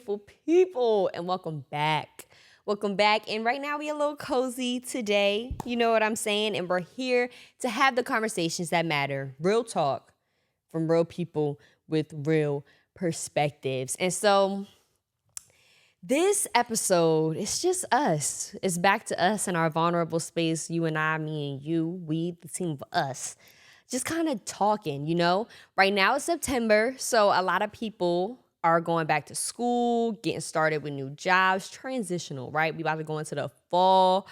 beautiful people, and welcome back. Welcome back. And right now we a little cozy today. You know what I'm saying? And we're here to have the conversations that matter. Real talk from real people with real perspectives. And so this episode, it's just us. It's back to us in our vulnerable space. You and I, me and you, we, the team of us. Just kind of talking, you know? Right now it's September, so a lot of people are going back to school, getting started with new jobs, transitional, right? We about to go into the fall.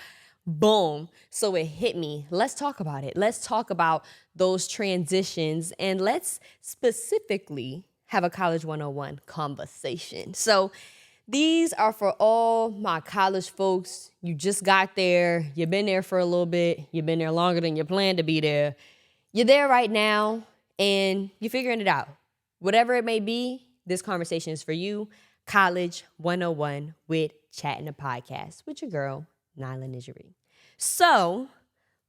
Boom. So it hit me. Let's talk about it. Let's talk about those transitions, and let's specifically have a College 101 conversation. So these are for all my college folks. You just got there. You've been there for a little bit. You've been there longer than you planned to be there. You're there right now, and you're figuring it out. Whatever it may be, this conversation is for you. College 101 with Chatting the Podcast with your girl, Nyla Nigerie. So,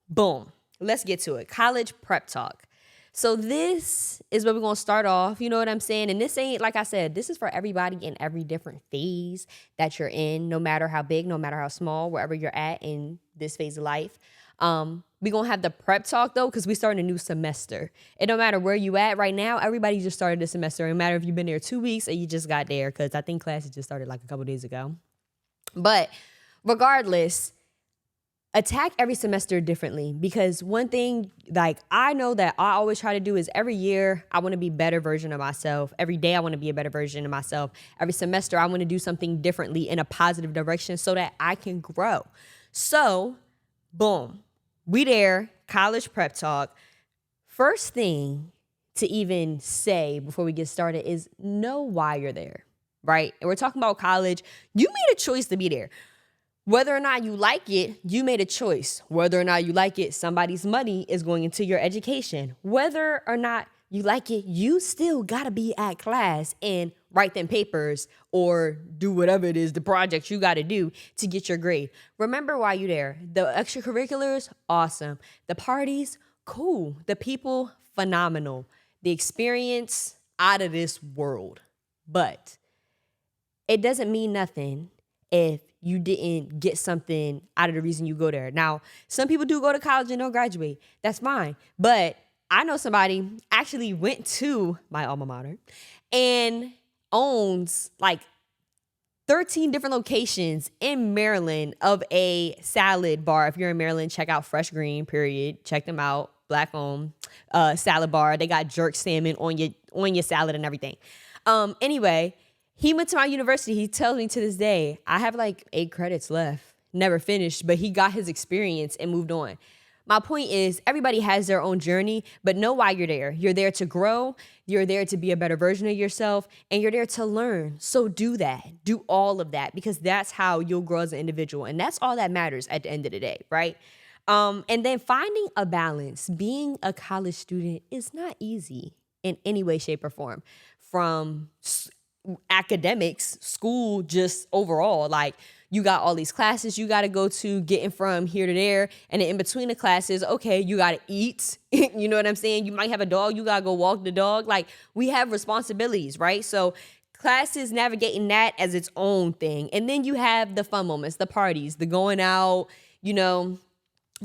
boom, let's get to it. College prep talk. So this is where we're going to start off. You know what I'm saying? And this ain't, like I said, this is for everybody in every different phase that you're in, no matter how big, no matter how small, wherever you're at in this phase of life. We're going to have the prep talk, though, because we starting a new semester. It don't matter where you at right now. Everybody just started the semester. It don't matter if you've been there 2 weeks or you just got there, because I think classes just started like a couple days ago. But regardless, attack every semester differently, because one thing, like, I know that I always try to do is every year I want to be a better version of myself. Every day I want to be a better version of myself. Every semester I want to do something differently in a positive direction so that I can grow. So, boom. We there, college prep talk. First thing to even say before we get started is know why you're there, right? And we're talking about college. You made a choice to be there. Whether or not you like it, you made a choice. Whether or not you like it, somebody's money is going into your education. Whether or not you like it, you still gotta be at class and write them papers or do whatever it is, the projects you gotta do to get your grade. Remember why you're there. The extracurriculars, awesome. The parties, cool. The people, phenomenal. The experience, out of this world. But it doesn't mean nothing if you didn't get something out of the reason you go there. Now, some people do go to college and don't graduate. That's fine. But I know somebody actually went to my alma mater and owns like 13 different locations in Maryland of a salad bar. If you're in Maryland, check out Fresh Green, period. Check them out. Black owned salad bar. They got jerk salmon on your salad and everything. Anyway, he went to my university. He tells me to this day, I have like 8 credits left. Never finished, but he got his experience and moved on. My point is, everybody has their own journey, but know why you're there. You're there to grow. You're there to be a better version of yourself, and you're there to learn. So do that. Do all of that, because that's how you'll grow as an individual, and that's all that matters at the end of the day, right? And then finding a balance. Being a college student is not easy in any way, shape, or form. From academics, school, just overall, like, you got all these classes you got to go to, getting from here to there. And then in between the classes, okay, you got to eat. You know what I'm saying? You might have a dog. You got to go walk the dog. Like, we have responsibilities, right? So classes, navigating that as its own thing. And then you have the fun moments, the parties, the going out, you know,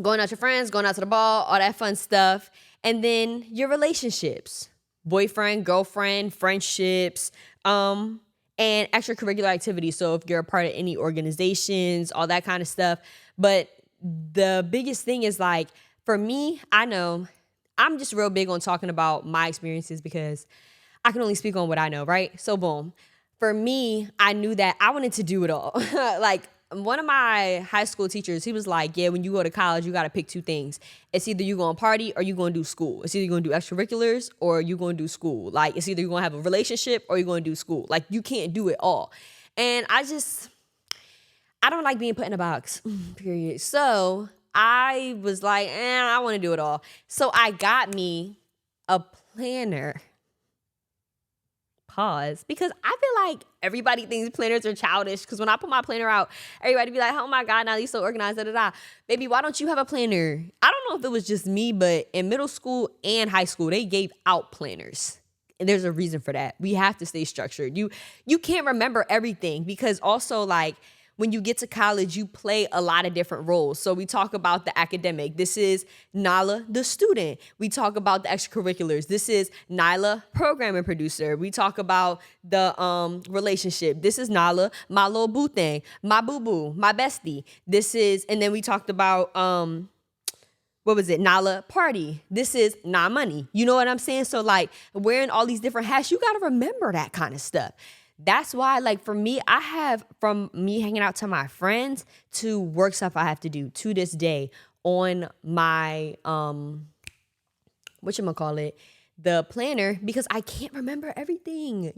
going out with your friends, going out to the ball, all that fun stuff. And then your relationships, boyfriend, girlfriend, friendships, and extracurricular activities. So if you're a part of any organizations, all that kind of stuff. But the biggest thing is, like, for me, I know I'm just real big on talking about my experiences because I can only speak on what I know, right? So boom. For me, I knew that I wanted to do it all. Like, one of my high school teachers, he was like, yeah, when you go to college, you got to pick 2 things. It's either you going to party or you going to do school. It's either you're going to do extracurriculars or you going to do school. Like, it's either you're going to have a relationship or you're going to do school. Like, you can't do it all. And I don't like being put in a box, period. So I was like, I want to do it all. So I got me a planner. Pause, because I feel like everybody thinks planners are childish, because when I put my planner out, everybody be like, oh my God, now you're so organized, da da da. Baby, why don't you have a planner? I don't know if it was just me, but in middle school and high school, they gave out planners. And there's a reason for that. We have to stay structured. You can't remember everything, because also, like, when you get to college, you play a lot of different roles. So we talk about the academic. This is Nala, the student. We talk about the extracurriculars. This is Nyla, programming producer. We talk about the relationship. This is Nala, my little boo thing, my boo-boo, my bestie. And then we talked about Nala, party. This is Nah money. You know what I'm saying? So, like, wearing all these different hats, you got to remember that kind of stuff. That's why, like, for me, I have, from me hanging out to my friends to work stuff I have to do to this day on my, the planner, because I can't remember everything.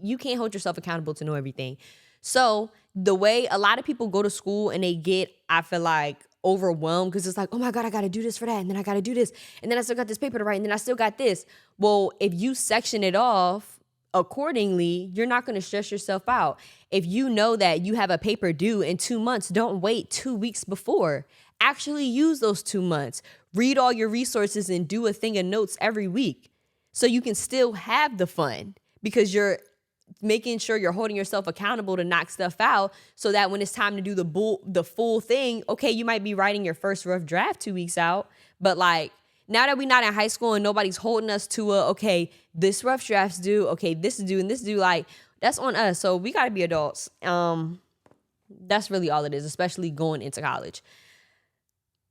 You can't hold yourself accountable to know everything. So the way a lot of people go to school and they get, I feel like, overwhelmed, because it's like, oh my God, I got to do this for that. And then I got to do this. And then I still got this paper to write. And then I still got this. Well, if you section it off accordingly, you're not going to stress yourself out. If you know that you have a paper due in 2 months, don't wait 2 weeks before. Actually use those 2 months. Read all your resources and do a thing of notes every week so you can still have the fun, because you're making sure you're holding yourself accountable to knock stuff out, so that when it's time to do the full thing, okay, you might be writing your first rough draft 2 weeks out, but like, now that we're not in high school and nobody's holding us to okay, this rough draft's due, okay, this is due and this is due, like, that's on us. So we got to be adults. That's really all it is, especially going into college.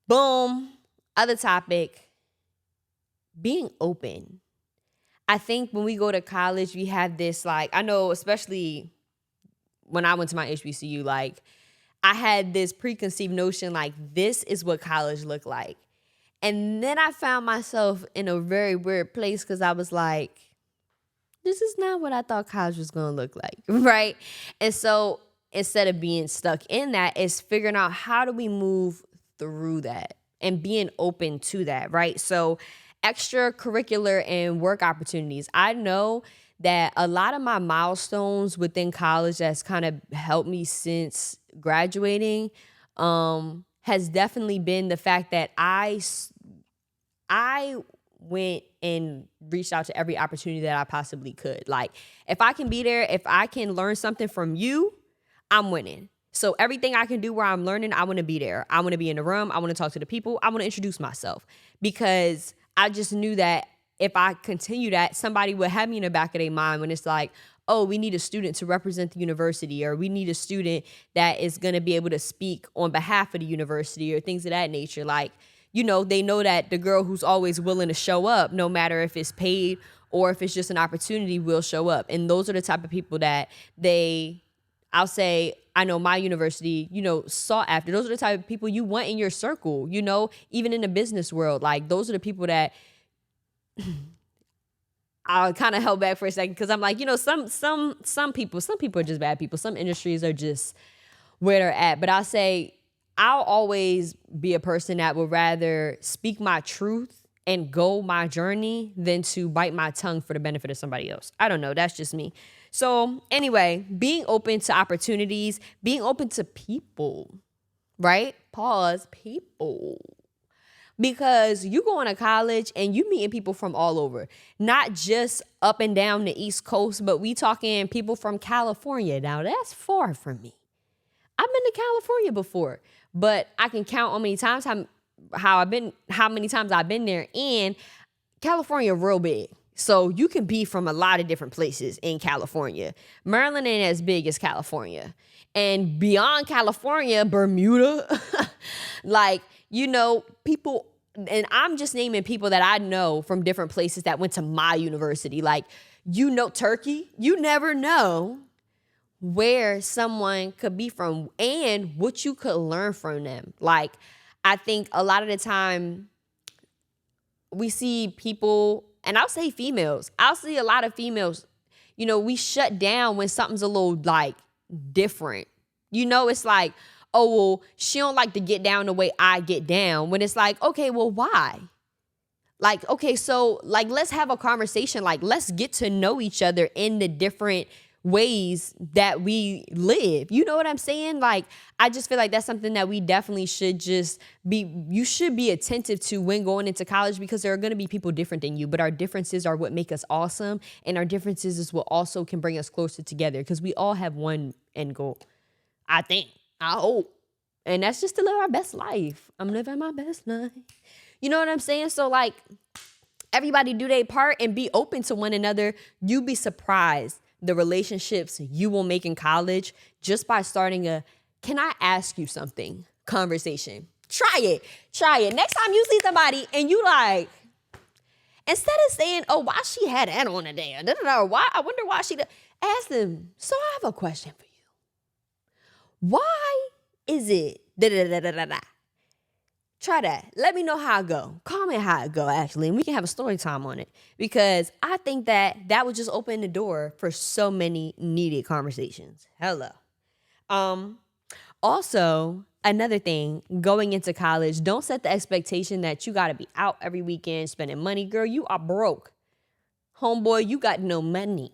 Boom. Other topic, being open. I think when we go to college, we have this, like, I know, especially when I went to my HBCU, like, I had this preconceived notion, like, this is what college looked like. And then I found myself in a very weird place, because I was like, this is not what I thought college was going to look like, right? And so instead of being stuck in that, it's figuring out how do we move through that and being open to that, right? So extracurricular and work opportunities. I know that a lot of my milestones within college that's kind of helped me since graduating has definitely been the fact that I went and reached out to every opportunity that I possibly could. Like, if I can be there, if I can learn something from you, I'm winning. So everything I can do where I'm learning, I want to be there. I want to be in the room. I want to talk to the people. I want to introduce myself, because I just knew that if I continue that, somebody would have me in the back of their mind when it's like, oh, we need a student to represent the university, or we need a student that is going to be able to speak on behalf of the university, or things of that nature. Like, you know, they know that the girl who's always willing to show up, no matter if it's paid or if it's just an opportunity, will show up. And those are the type of people that I'll say, I know my university, sought after. Those are the type of people you want in your circle, even in the business world. Like, those are the people that I'll kind of held back for a second, because I'm like, some people are just bad people. Some industries are just where they're at. But I'll say, I'll always be a person that would rather speak my truth and go my journey than to bite my tongue for the benefit of somebody else. I don't know. That's just me. So anyway, being open to opportunities, being open to people, right? Pause, people. Because you going to college and you meeting people from all over, not just up and down the East Coast, but we talking people from California. Now, that's far from me. I've been to California before, but I can count how many times I've been there. And California real big. So you can be from a lot of different places in California. Maryland ain't as big as California. And beyond California, Bermuda, people, and I'm just naming people that I know from different places that went to my university. Like, Turkey, you never know where someone could be from and what you could learn from them. Like, I think a lot of the time we see people, and I'll say females, I'll see a lot of females, we shut down when something's a little like different. It's like, oh, well, she don't like to get down the way I get down. When it's like, okay, well, why? Like, okay, so like, let's have a conversation. Like, let's get to know each other in the different ways that we live. You know what I'm saying? Like, I just feel like that's something that we definitely should you should be attentive to when going into college, because there are going to be people different than you, but our differences are what make us awesome. And our differences is what also can bring us closer together, because we all have one end goal. I hope. And that's just to live our best life. I'm living my best life. You know what I'm saying? So like, everybody do their part and be open to one another. You'd be surprised the relationships you will make in college just by starting a, can I ask you something conversation. Try it. Next time you see somebody and you like, instead of saying, oh, why she had that on today? Or why, I wonder why ask them, so I have a question for you. Why is it da-da-da-da-da-da? Try that. Let me know how it go. Comment how it go, actually, and we can have a story time on it, because I think that would just open the door for so many needed conversations. Hello. Also, another thing, going into college, don't set the expectation that you got to be out every weekend spending money. Girl, you are broke. Homeboy, you got no money.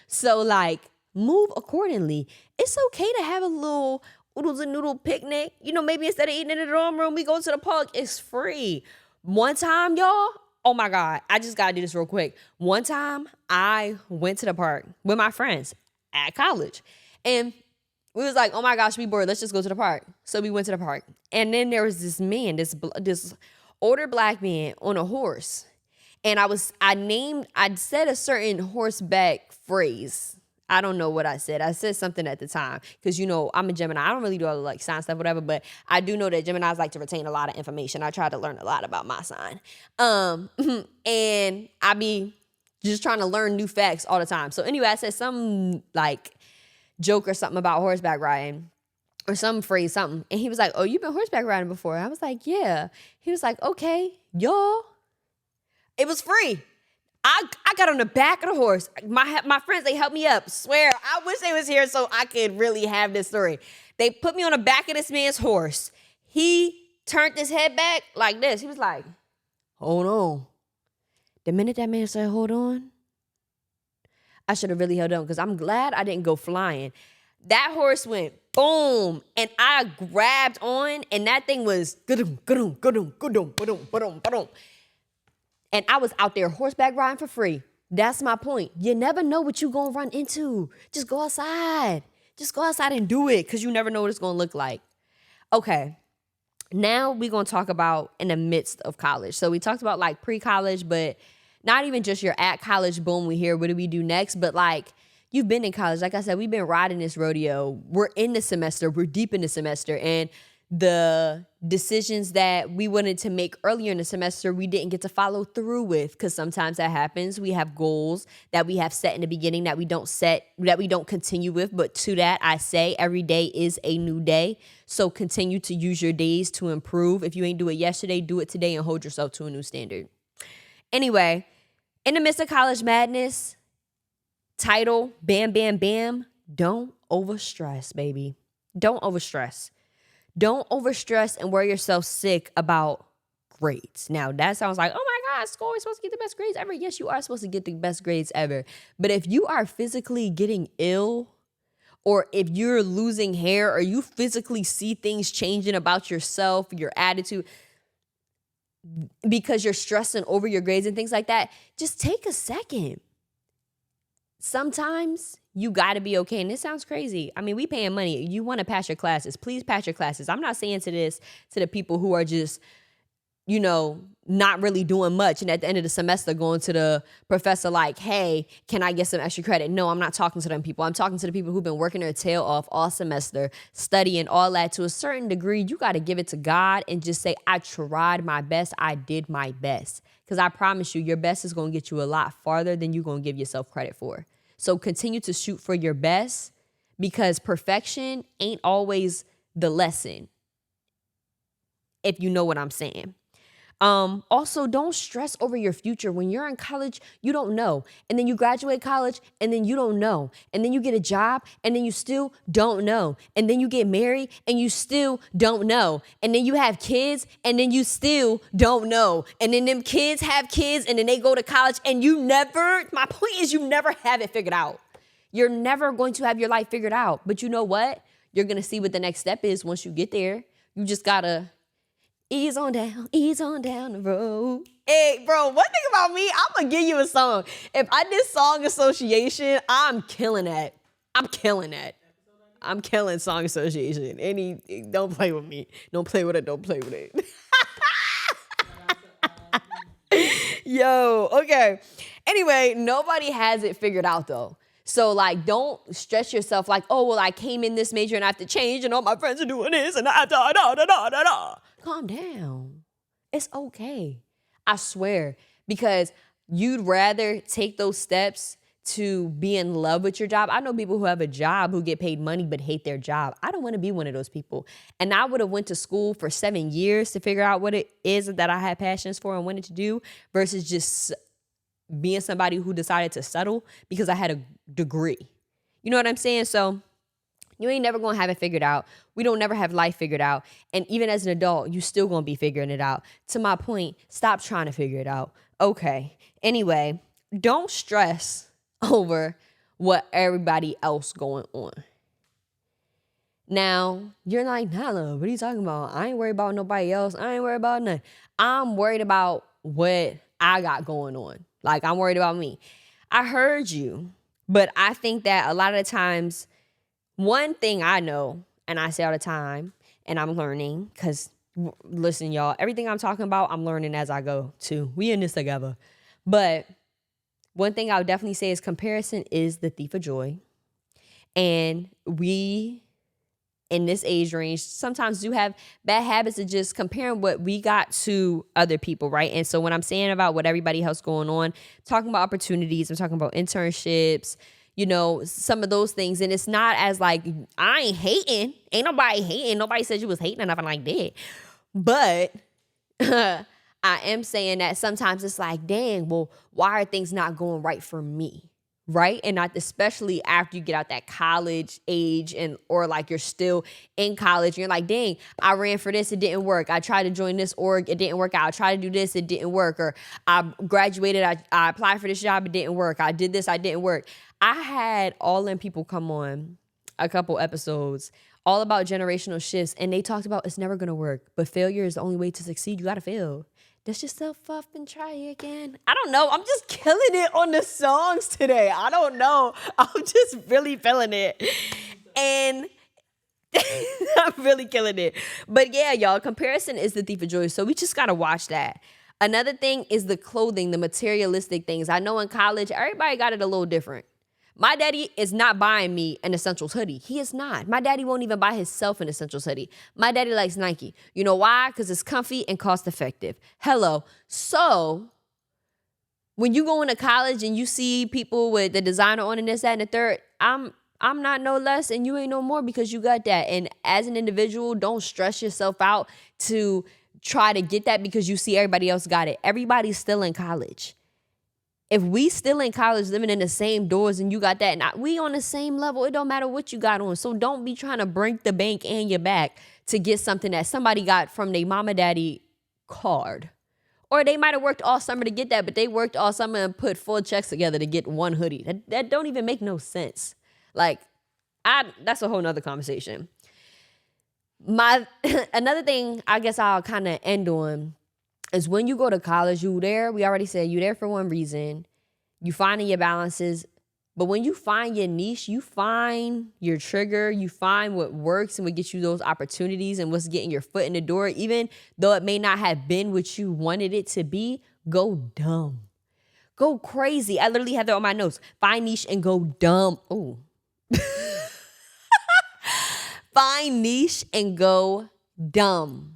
So, like, move accordingly. It's okay to have a little oodles and noodle picnic. You know, maybe instead of eating in the dorm room, we go to the park. It's free. One time, y'all, oh my God, I just got to do this real quick. One time, I went to the park with my friends at college. And we was like, oh my gosh, we bored. Let's just go to the park. So we went to the park. And then there was this man, this older black man on a horse. And I said a certain horseback phrase. I don't know what I said. I said something at the time, because, you know, I'm a Gemini. I don't really do all the like sign stuff, whatever, but I do know that Geminis like to retain a lot of information. I try to learn a lot about my sign. And I be just trying to learn new facts all the time. So anyway, I said some like joke or something about horseback riding, or some phrase, something. And he was like, oh, you've been horseback riding before? I was like, yeah. He was like, okay, y'all. It was free. I got on the back of the horse. My friends, they helped me up. Swear, I wish they was here so I could really have this story. They put me on the back of this man's horse. He turned his head back like this. He was like, hold on. The minute that man said, hold on, I should have really held on, because I'm glad I didn't go flying. That horse went boom, and I grabbed on, and that thing was ga-dum, ga-dum, ga-dum, ga-dum, ga-dum, ga-dum, ga-dum. And I was out there horseback riding for free. That's my point. You never know what you're going to run into. Just go outside. Just go outside and do it, because you never know what it's going to look like. Okay. Now we're going to talk about in the midst of college. So we talked about like pre-college, but not even just you're at college, boom, we here. What do we do next? But like, you've been in college. Like I said, we've been riding this rodeo. We're in the semester. We're deep in the semester. And the decisions that we wanted to make earlier in the semester, we didn't get to follow through with, because sometimes that happens. We have goals that we have set in the beginning that we don't continue with. But to that, I say every day is a new day. So continue to use your days to improve. If you ain't do it yesterday, do it today and hold yourself to a new standard. Anyway, in the midst of college madness, title, bam, bam, bam, don't overstress, baby. Don't overstress. Don't overstress and worry yourself sick about grades. Now, that sounds like, oh my God, school is supposed to get the best grades ever. Yes, you are supposed to get the best grades ever. But if you are physically getting ill, or if you're losing hair, or you physically see things changing about yourself, your attitude, because you're stressing over your grades and things like that, just take a second. Sometimes you got to be okay. And this sounds crazy. I mean, we paying money. You want to pass your classes. Please pass your classes. I'm not saying to the people who are just, you know, not really doing much, and at the end of the semester going to the professor like, hey, can I get some extra credit? No, I'm not talking to them people. I'm talking to the people who've been working their tail off all semester, studying all that. To a certain degree, you got to give it to God and just say, I tried my best. I did my best. Because I promise you, your best is going to get you a lot farther than you're going to give yourself credit for. So continue to shoot for your best, because perfection ain't always the lesson, if you know what I'm saying. Also, don't stress over your future. When you're in college, you don't know. And then you graduate college, and then you don't know. And then you get a job, and then you still don't know. And then you get married, and you still don't know. And then you have kids, and then you still don't know. And then them kids have kids, and then they go to college, and my point is you never have it figured out. You're never going to have your life figured out. But you know what? You're going to see what the next step is once you get there. You just got to ease on down the road. Hey, bro, one thing about me, I'm going to give you a song. If I did song association, I'm killing that. I'm killing song association. Don't play with me. Don't play with it. Yo, okay. Anyway, nobody has it figured out, though. So, like, don't stress yourself like, oh, well, I came in this major and I have to change and all my friends are doing this and da. Calm down. It's okay. I swear. Because you'd rather take those steps to be in love with your job. I know people who have a job who get paid money but hate their job. I don't want to be one of those people. And I would have went to school for 7 years to figure out what it is that I had passions for and wanted to do versus just being somebody who decided to settle because I had a degree. You know what I'm saying? So you ain't never going to have it figured out. We don't never have life figured out. And even as an adult, you still going to be figuring it out. To my point, stop trying to figure it out. Okay. Anyway, don't stress over what everybody else going on. Now, you're like, Nala, what are you talking about? I ain't worried about nobody else. I ain't worried about nothing. I'm worried about what I got going on. Like, I'm worried about me. I heard you, but I think that a lot of the times, one thing I know, and I say all the time, and I'm learning, because listen, y'all, everything I'm talking about, I'm learning as I go, too. We in this together. But one thing I would definitely say is comparison is the thief of joy. And we, in this age range, sometimes do have bad habits of just comparing what we got to other people, right? And so when I'm saying about what everybody else going on, talking about opportunities, I'm talking about internships, you know, some of those things. And it's not as like, I ain't hating. Ain't nobody hating. Nobody said you was hating or nothing like that. But I am saying that sometimes it's like, dang, well, why are things not going right for me? Right? And not especially after you get out that college age or like you're still in college. You're like, dang, I ran for this. It didn't work. I tried to join this org. It didn't work out. I tried to do this. It didn't work. Or I graduated. I applied for this job. It didn't work. I did this. I didn't work. I had all them people come on a couple episodes all about generational shifts. And they talked about it's never going to work. But failure is the only way to succeed. You got to fail. Dust yourself up and try again. I don't know. I'm just killing it on the songs today. I don't know. I'm just really feeling it. And I'm really killing it. But yeah, y'all, comparison is the thief of joy. So we just got to watch that. Another thing is the clothing, the materialistic things. I know in college, everybody got it a little different. My daddy is not buying me an Essentials hoodie. He is not. My daddy won't even buy himself an Essentials hoodie. My daddy likes Nike. You know why? Because it's comfy and cost effective. Hello. So when you go into college and you see people with the designer on and this, that, and the third, I'm not no less and you ain't no more because you got that. And as an individual, don't stress yourself out to try to get that because you see everybody else got it. Everybody's still in college. If we still in college living in the same doors and you got that, and we on the same level, it don't matter what you got on. So don't be trying to break the bank and your back to get something that somebody got from their mama daddy card. Or they might have worked all summer to get that, but they worked all summer and put 4 checks together to get one hoodie. That don't even make no sense. Like, that's a whole nother conversation. Another thing I guess I'll kind of end on is when you go to college, we already said you there for one reason. You finding your balances. But when you find your niche, you find your trigger, you find what works and what gets you those opportunities and what's getting your foot in the door, even though it may not have been what you wanted it to be, go dumb. Go crazy. I literally have that on my notes. Find niche and go dumb. Oh. Find niche and go dumb.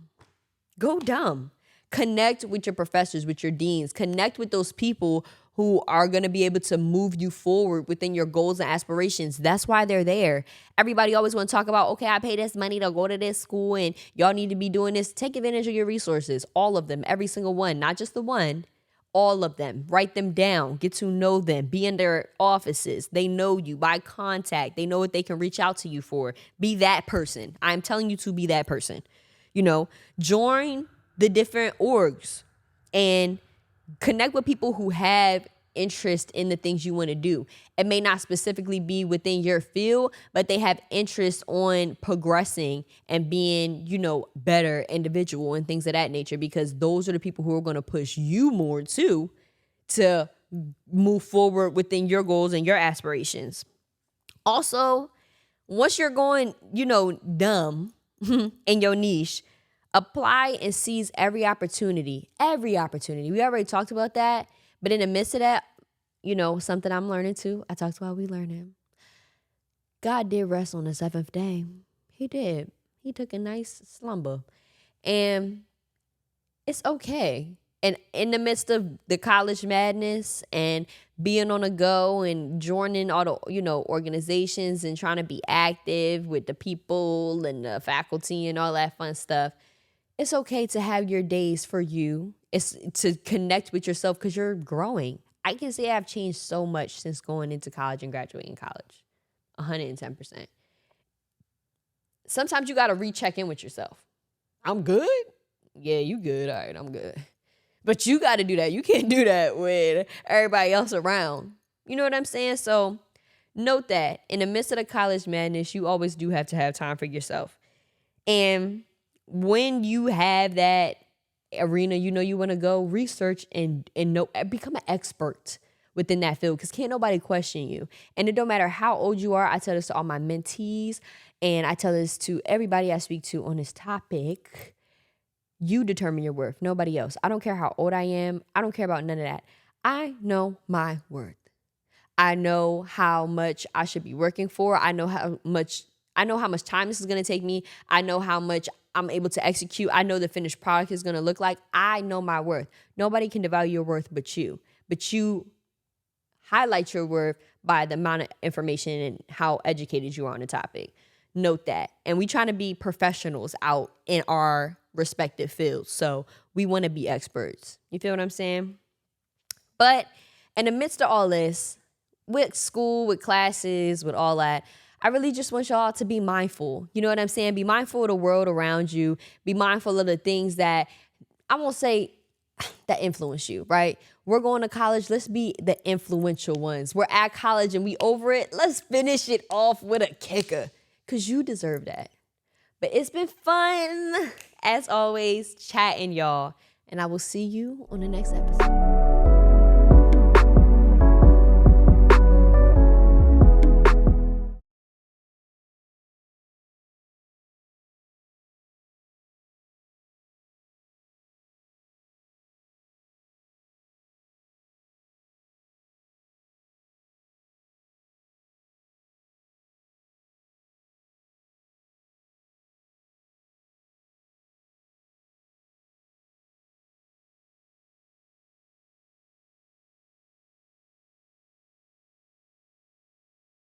Go dumb. Connect with your professors, with your deans. Connect with those people who are going to be able to move you forward within your goals and aspirations. That's why they're there. Everybody always want to talk about, okay, I pay this money to go to this school and y'all need to be doing this. Take advantage of your resources, all of them, every single one, not just the one, all of them. Write them down, get to know them, be in their offices. They know you by contact. They know what they can reach out to you for. Be that person. I'm telling you to be that person. Join the different orgs and connect with people who have interest in the things you want to do. It may not specifically be within your field, but they have interest on progressing and being, better individual and things of that nature, because those are the people who are going to push you more too to move forward within your goals and your aspirations. Also, once you're going, dumb in your niche, apply and seize every opportunity. Every opportunity. We already talked about that. But in the midst of that, something I'm learning too. I talked about we learning. God did rest on the seventh day. He did. He took a nice slumber. And it's okay. And in the midst of the college madness and being on a go and joining all the, organizations and trying to be active with the people and the faculty and all that fun stuff, it's okay to have your days for you. It's to connect with yourself because you're growing. I can say I've changed so much since going into college and graduating college. 110%. Sometimes you got to recheck in with yourself. I'm good? Yeah, you good. All right, I'm good. But you got to do that. You can't do that with everybody else around. You know what I'm saying? So note that in the midst of the college madness, you always do have to have time for yourself. And when you have that arena, you want to go research and know, become an expert within that field, because can't nobody question you. And it don't matter how old you are. I tell this to all my mentees, and I tell this to everybody I speak to on this topic. You determine your worth, nobody else. I don't care how old I am. I don't care about none of that. I know my worth. I know how much I should be working for. I know how much time this is going to take me. I know how much I'm able to execute. I know the finished product is going to look like. I know my worth. Nobody can devalue your worth but you. But you highlight your worth by the amount of information and how educated you are on the topic. Note that. And we trying to be professionals out in our respective fields. So we want to be experts. You feel what I'm saying? But in the midst of all this, with school, with classes, with all that, I really just want y'all to be mindful. You know what I'm saying? Be mindful of the world around you. Be mindful of the things that, I won't say that influence you, right? We're going to college. Let's be the influential ones. We're at college and we over it. Let's finish it off with a kicker, because you deserve that. But it's been fun, as always, chatting, y'all. And I will see you on the next episode.